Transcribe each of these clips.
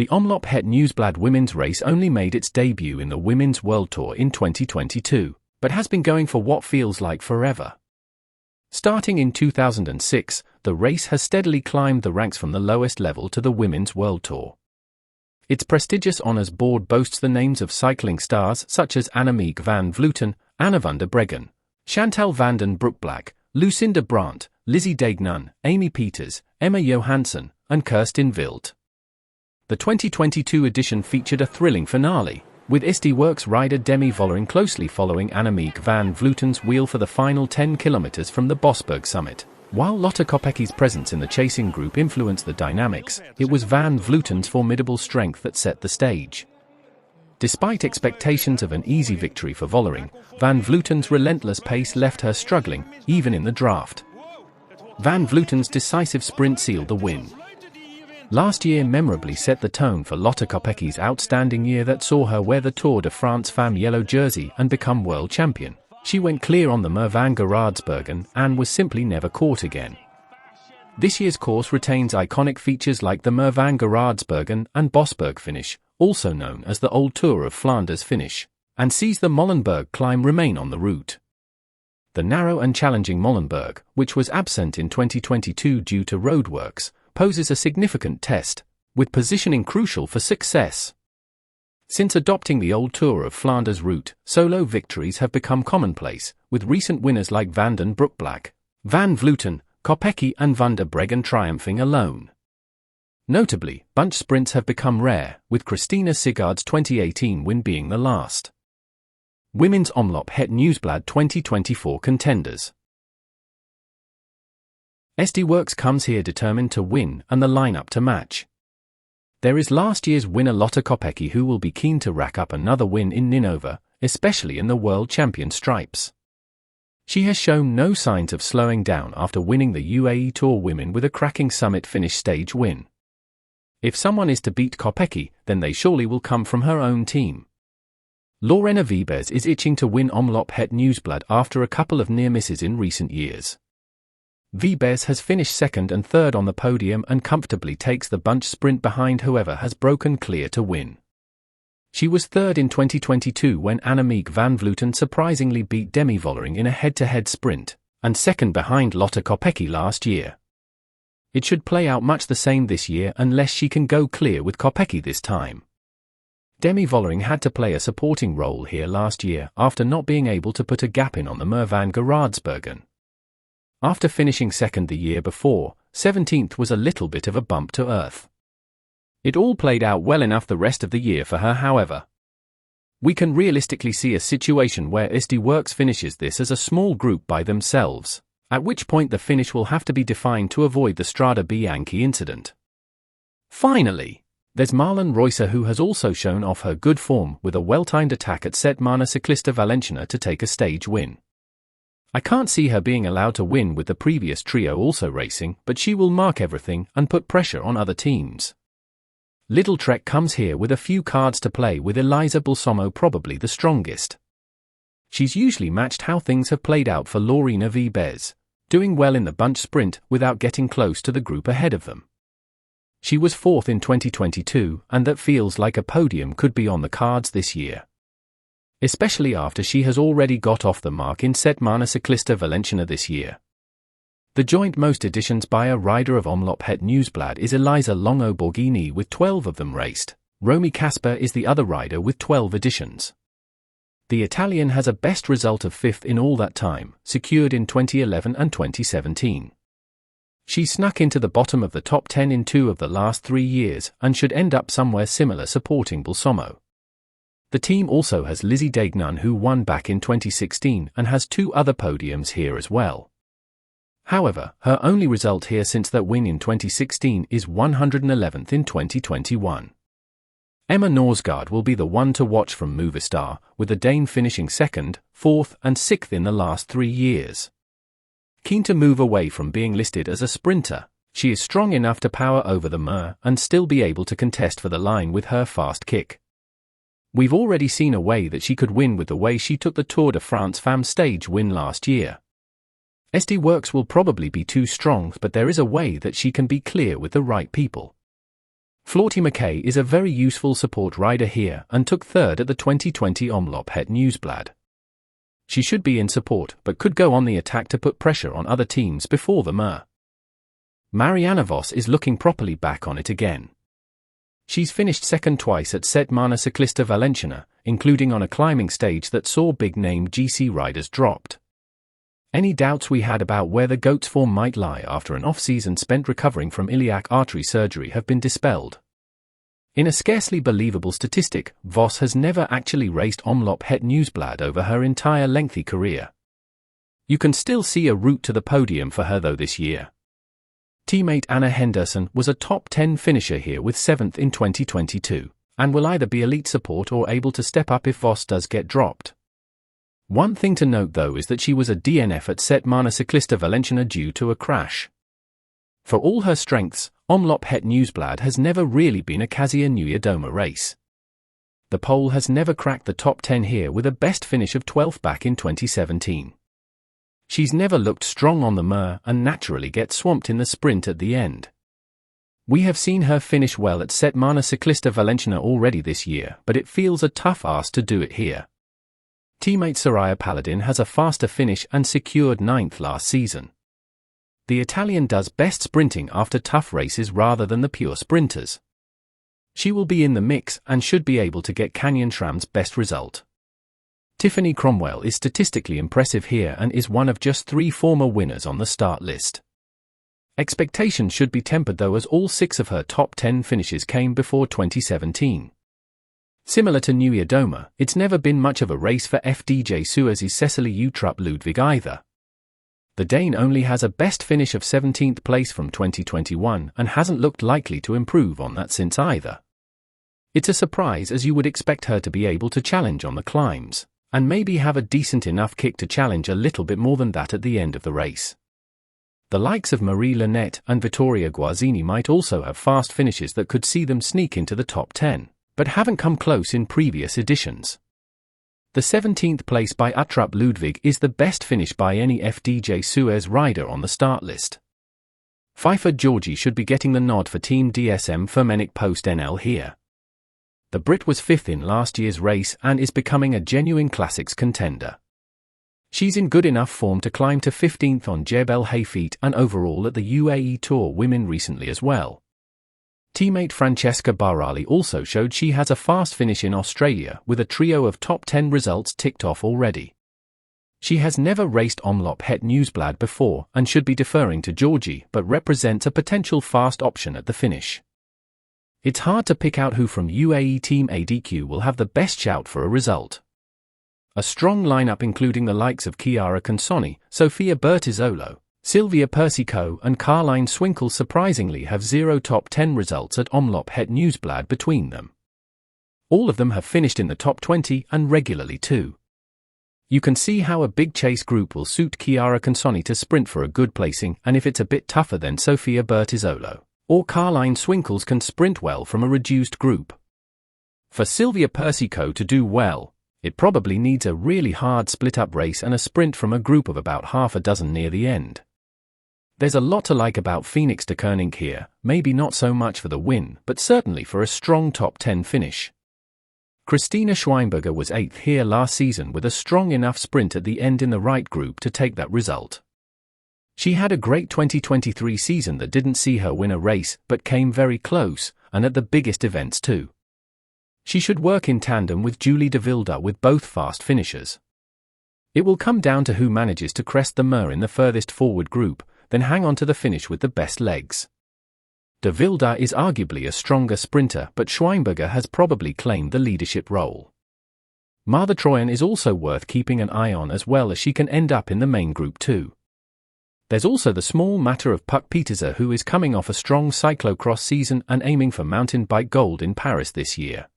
The Omloop het Nieuwsblad women's race only made its debut in the Women's World Tour in 2022, but has been going for what feels like forever. Starting in 2006, the race has steadily climbed the ranks from the lowest level to the Women's World Tour. Its prestigious honours board boasts the names of cycling stars such as Annemiek van Vleuten, Anna van der Breggen, Chantal van den Broekblack, Lucinda Brandt, Lizzie Deignan, Amy Peters, Emma Johansson, and Kirsten Wild. The 2022 edition featured a thrilling finale, with SD-Works rider Demi Vollering closely following Annemiek van Vleuten's wheel for the final 10 kilometers from the Bosberg summit. While Lotte Kopecky's presence in the chasing group influenced the dynamics, it was van Vleuten's formidable strength that set the stage. Despite expectations of an easy victory for Vollering, van Vleuten's relentless pace left her struggling, even in the draft. Van Vleuten's decisive sprint sealed the win. Last year memorably set the tone for Lotte Kopecky's outstanding year that saw her wear the Tour de France Femme yellow jersey and become world champion. She went clear on the Muur van Geraardsbergen and was simply never caught again. This year's course retains iconic features like the Muur van Geraardsbergen and Bosberg finish, also known as the Old Tour of Flanders finish, and sees the Molenberg climb remain on the route. The narrow and challenging Molenberg, which was absent in 2022 due to roadworks, poses a significant test, with positioning crucial for success. Since adopting the Old Tour of Flanders route, solo victories have become commonplace, with recent winners like Van den Broekblack, van Vleuten, Kopecky and van der Breggen triumphing alone. Notably, bunch sprints have become rare, with Christina Sigard's 2018 win being the last. Women's Omloop het Nieuwsblad 2024 contenders. SD-Works comes here determined to win and the lineup to match. There is last year's winner Lotte Kopecky who will be keen to rack up another win in Ninove, especially in the world champion stripes. She has shown no signs of slowing down after winning the UAE Tour Women with a cracking summit finish stage win. If someone is to beat Kopecky, then they surely will come from her own team. Lorena Wiebes is itching to win Omloop het Nieuwsblad after a couple of near misses in recent years. Wiebes has finished second and third on the podium and comfortably takes the bunch sprint behind whoever has broken clear to win. She was third in 2022 when Annemiek van Vleuten surprisingly beat Demi Vollering in a head-to-head sprint, and second behind Lotte Kopecky last year. It should play out much the same this year unless she can go clear with Kopecky this time. Demi Vollering had to play a supporting role here last year after not being able to put a gap in on the Muur van Geraardsbergen. After finishing second the year before, 17th was a little bit of a bump to earth. It all played out well enough the rest of the year for her, however. We can realistically see a situation where SD-Works finishes this as a small group by themselves, at which point the finish will have to be defined to avoid the Strade Bianchi incident. Finally, there's Marlen Reusser, who has also shown off her good form with a well-timed attack at Setmana Ciclista Valenciana to take a stage win. I can't see her being allowed to win with the previous trio also racing, but she will mark everything and put pressure on other teams. Lidl-Trek comes here with a few cards to play, with Elisa Balsamo probably the strongest. She's usually matched how things have played out for Lorena Wiebes, doing well in the bunch sprint without getting close to the group ahead of them. She was fourth in 2022, and that feels like a podium could be on the cards this year, especially after she has already got off the mark in Setmana Ciclista Valenciana this year. The joint most editions by a rider of Omloop het Nieuwsblad is Elisa Longo Borghini with 12 of them raced. Romy Kasper is the other rider with 12 editions. The Italian has a best result of 5th in all that time, secured in 2011 and 2017. She snuck into the bottom of the top 10 in 2 of the last 3 years and should end up somewhere similar supporting Balsamo. The team also has Lizzie Deignan, who won back in 2016 and has 2 other podiums here as well. However, her only result here since that win in 2016 is 111th in 2021. Emma Norsgaard will be the one to watch from Movistar, with the Dane finishing 2nd, 4th and 6th in the last 3 years. Keen to move away from being listed as a sprinter, she is strong enough to power over the Muur and still be able to contest for the line with her fast kick. We've already seen a way that she could win with the way she took the Tour de France Femme stage win last year. SD-Works will probably be too strong, but there is a way that she can be clear with the right people. Floorty McKay is a very useful support rider here and took third at the 2020 Omloop het Nieuwsblad. She should be in support but could go on the attack to put pressure on other teams before the Muur. Marianne Vos is looking properly back on it again. She's finished second twice at Setmana Ciclista Valenciana, including on a climbing stage that saw big-name GC riders dropped. Any doubts we had about where the GOAT's form might lie after an off-season spent recovering from iliac artery surgery have been dispelled. In a scarcely believable statistic, Vos has never actually raced Omloop het Nieuwsblad over her entire lengthy career. You can still see a route to the podium for her though this year. Teammate Anna Henderson was a top 10 finisher here with 7th in 2022, and will either be elite support or able to step up if Vos does get dropped. One thing to note though is that she was a DNF at Setmana Ciclista Valenciana due to a crash. For all her strengths, Omloop het Nieuwsblad has never really been a Canyon-SRAM race. The pole has never cracked the top 10 here with a best finish of 12th back in 2017. She's never looked strong on the Muur and naturally gets swamped in the sprint at the end. We have seen her finish well at Setmana Ciclista Valenciana already this year, but it feels a tough ask to do it here. Teammate Soraya Paladin has a faster finish and secured 9th last season. The Italian does best sprinting after tough races rather than the pure sprinters. She will be in the mix and should be able to get Canyon-SRAM's best result. Tiffany Cromwell is statistically impressive here and is one of just 3 former winners on the start list. Expectations should be tempered though, as all 6 of her top 10 finishes came before 2017. Similar to Nieuw-Doma, it's never been much of a race for FDJ Suez's Cecily Utrup Ludwig either. The Dane only has a best finish of 17th place from 2021 and hasn't looked likely to improve on that since either. It's a surprise, as you would expect her to be able to challenge on the climbs, and maybe have a decent enough kick to challenge a little bit more than that at the end of the race. The likes of Marie Linette and Vittoria Guarzini might also have fast finishes that could see them sneak into the top 10. But haven't come close in previous editions. The 17th place by Utrup Ludwig is the best finish by any FDJ Suez rider on the start list. Pfeiffer Georgie should be getting the nod for Team DSM Firmenich Post NL here. The Brit was 5th in last year's race and is becoming a genuine classics contender. She's in good enough form to climb to 15th on Jebel Hayfeet and overall at the UAE Tour Women recently as well. Teammate Francesca Barali also showed she has a fast finish in Australia with a trio of top 10 results ticked off already. She has never raced Omloop het Nieuwsblad before and should be deferring to Georgie, but represents a potential fast option at the finish. It's hard to pick out who from UAE Team ADQ will have the best shout for a result. A strong lineup including the likes of Chiara Consonni, Sofia Bertizzolo, Sylvia Persico and Caroline Swinkle surprisingly have 0 top 10 results at Omloop het Nieuwsblad between them. All of them have finished in the top 20 and regularly too. You can see how a big chase group will suit Chiara Consonni to sprint for a good placing, and if it's a bit tougher then Sofia Bertizzolo or Caroline Swinkles can sprint well from a reduced group. For Sylvia Persico to do well, it probably needs a really hard split-up race and a sprint from a group of about half a dozen near the end. There's a lot to like about Phoenix de Koning here, maybe not so much for the win, but certainly for a strong top 10 finish. Christina Schweinberger was 8th here last season with a strong enough sprint at the end in the right group to take that result. She had a great 2023 season that didn't see her win a race, but came very close, and at the biggest events too. She should work in tandem with Julie de Wilde with both fast finishers. It will come down to who manages to crest the Muur in the furthest forward group, then hang on to the finish with the best legs. De Wilde is arguably a stronger sprinter, but Schweinberger has probably claimed the leadership role. Martha Troyan is also worth keeping an eye on, as well as she can end up in the main group too. There's also the small matter of Puck Pieterse, who is coming off a strong cyclocross season and aiming for mountain bike gold in Paris this year.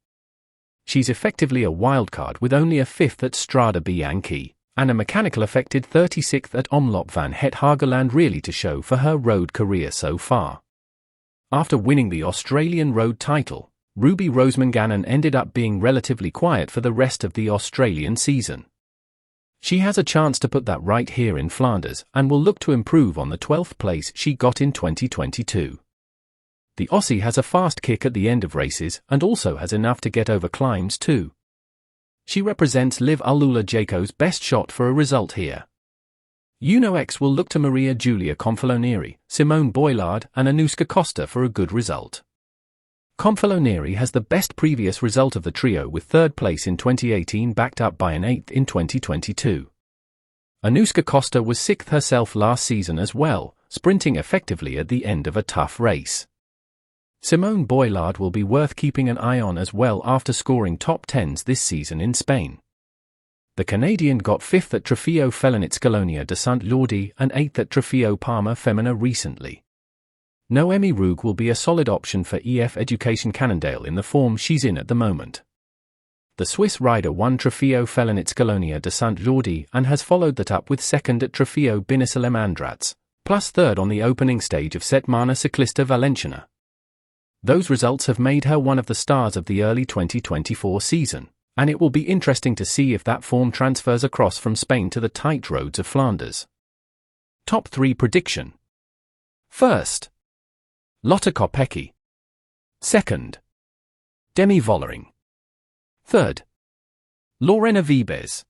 She's effectively a wildcard with only a 5th at Strade Bianchi, and a mechanical affected 36th at Omloop van het Hageland really to show for her road career so far. After winning the Australian road title, Ruby Rosemanganen ended up being relatively quiet for the rest of the Australian season. She has a chance to put that right here in Flanders and will look to improve on the 12th place she got in 2022. The Aussie has a fast kick at the end of races and also has enough to get over climbs too. She represents Liv Alula-Jayco's best shot for a result here. UNO-X will look to Maria Giulia Confalonieri, Simone Boilard and Anuska Costa for a good result. Confalonieri has the best previous result of the trio with third place in 2018 backed up by an 8th in 2022. Anuska Costa was 6th herself last season as well, sprinting effectively at the end of a tough race. Simone Boilard will be worth keeping an eye on as well after scoring top 10s this season in Spain. The Canadian got 5th at Trofeo Felinit Scalonia de Saint Lordi and 8th at Trofeo Parma Femina recently. Noemi Rugg will be a solid option for EF Education Cannondale in the form she's in at the moment. The Swiss rider won Trofeo Felinit Scalonia de Saint Lordi and has followed that up with 2nd at Trofeo Binisalem Andrats, plus 3rd on the opening stage of Setmana Ciclista Valenciana. Those results have made her one of the stars of the early 2024 season, and it will be interesting to see if that form transfers across from Spain to the tight roads of Flanders. Top 3 prediction. First, Lotte Kopecky. Second, Demi Vollering. Third, Lorena Wiebes.